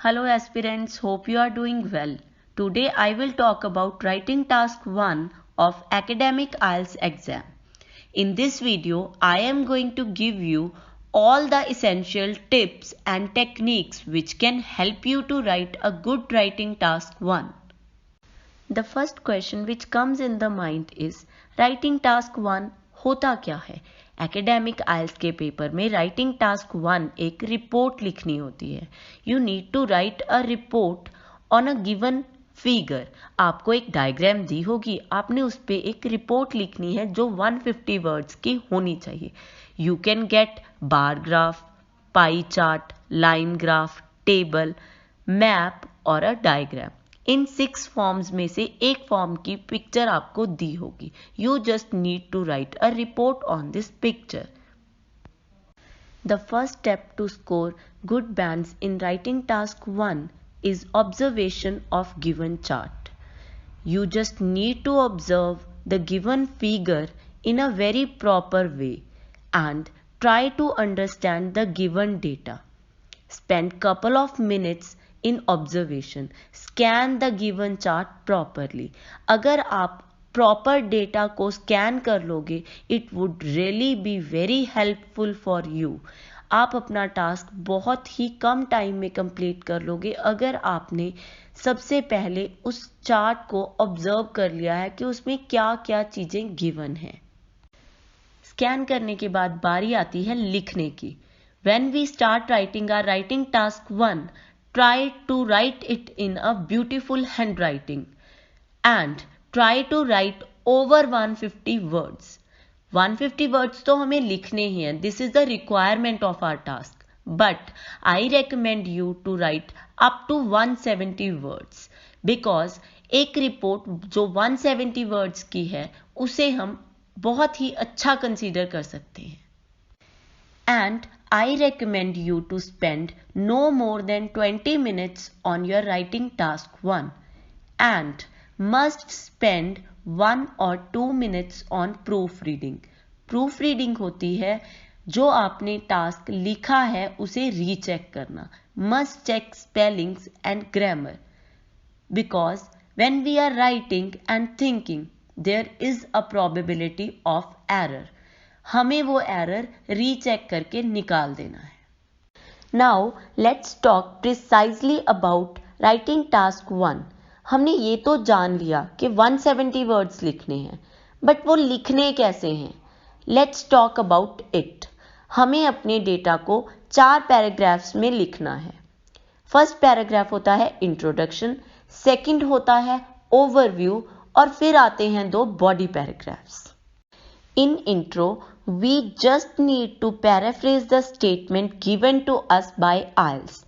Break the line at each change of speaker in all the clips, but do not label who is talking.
Hello aspirants, hope you are doing well. Today I will talk about writing task 1 of academic IELTS exam. In this video, I am going to give you all the essential tips and techniques which can help you to write a good writing task 1. The first question which comes in the mind is writing task 1 होता क्या है? Academic आइल्स के paper में writing task 1 एक report लिखनी होती है. You need to write a report on a given figure. आपको एक डायग्राम दी होगी, आपने उस पर एक रिपोर्ट लिखनी है जो 150 वर्ड्स की होनी चाहिए. You can get bar graph, pie chart, line graph, table, map और अ डायग्राम. इन 6 फॉर्म्स में से एक फॉर्म की पिक्चर आपको दी होगी. You just need to write a report on this picture. The first step to score good bands in writing task 1 is observation of given chart. You just need to observe the given figure in a very proper way and try to understand the given data. Spend couple of minutes in observation. Scan the given chart properly. अगर आप proper data को scan कर लोगे, it would really be very helpful for you. आप अपना task बहुत ही कम time में complete कर लोगे अगर आपने सबसे पहले उस चार्ट को ऑब्जर्व कर लिया है कि उसमें क्या क्या चीज़ें गिवन हैं. स्कैन करने के बाद बारी आती है लिखने की. When we start writing our writing task 1, try to write it in a beautiful handwriting and try to write over 150 words. 150 words तो हमें लिखने ही हैं. This is the requirement of our task. But I recommend you to write up to 170 words because एक रिपोर्ट जो 170 words की है उसे हम बहुत ही अच्छा कंसीडर कर सकते हैं. And I recommend you to spend no more than 20 minutes on your writing task 1 and must spend 1 or 2 minutes on proofreading. Proofreading होती है जो आपने टास्क लिखा है उसे रीचेक करना. Must check spellings and grammar because when we are writing and thinking there is a probability of error. हमें वो एरर रीचेक करके निकाल देना है. Now let's talk precisely about writing task 1. हमने ये तो जान लिया कि 170 वर्ड्स लिखने हैं, बट वो लिखने कैसे हैं? Let's talk about it. हमें अपने डेटा को 4 पैराग्राफ्स में लिखना है. फर्स्ट पैराग्राफ होता है इंट्रोडक्शन, सेकंड होता है ओवरव्यू और फिर आते हैं 2 body paragraphs. In intro, we just need to paraphrase the statement given to us by IELTS.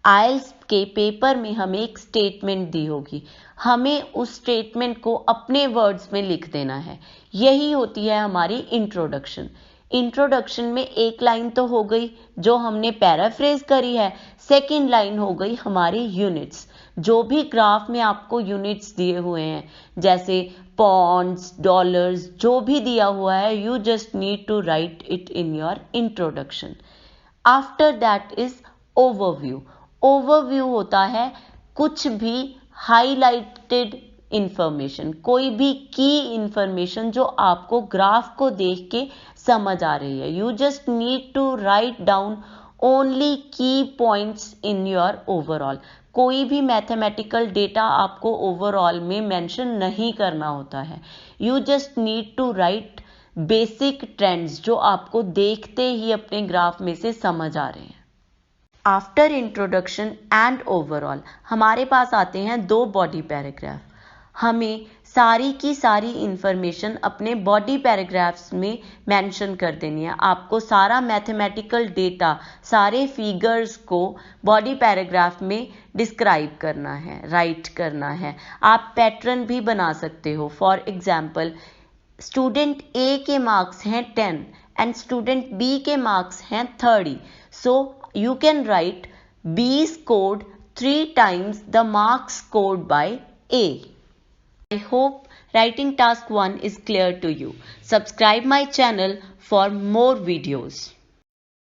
IELTS के पेपर में हमें एक स्टेटमेंट दी होगी, हमें उस स्टेटमेंट को अपने वर्ड्स में लिख देना है. यही होती है हमारी इंट्रोडक्शन. इंट्रोडक्शन में एक लाइन तो हो गई जो हमने पैराफ्रेज करी है, सेकेंड लाइन हो गई हमारी यूनिट्स. जो भी ग्राफ में आपको यूनिट्स दिए हुए हैं जैसे पॉन्ड्स, डॉलर्स, जो भी दिया हुआ है, you just need to write it in your introduction. After that is overview. Overview होता है कुछ भी हाईलाइटेड इंफॉर्मेशन, कोई भी की इंफॉर्मेशन जो आपको ग्राफ को देख के समझ आ रही है. You just need to write down only key points in your overall. कोई भी मैथमेटिकल डेटा आपको ओवरऑल में मेंशन नहीं करना होता है. You just need to write basic trends जो आपको देखते ही अपने ग्राफ में से समझ आ रहे हैं. आफ्टर इंट्रोडक्शन एंड ओवरऑल हमारे पास आते हैं 2 बॉडी पैराग्राफ. हमें सारी की सारी इंफॉर्मेशन अपने बॉडी पैराग्राफ्स में मेंशन कर देनी है. आपको सारा मैथमेटिकल डेटा, सारे फिगर्स को बॉडी पैराग्राफ में डिस्क्राइब करना है, राइट करना है. आप पैटर्न भी बना सकते हो. फॉर एग्जाम्पल, स्टूडेंट ए के मार्क्स हैं 10 एंड स्टूडेंट बी के मार्क्स हैं 30. So you can write B scored 3 times the marks scored by A. I hope writing task 1 is clear to you. Subscribe my channel for more videos.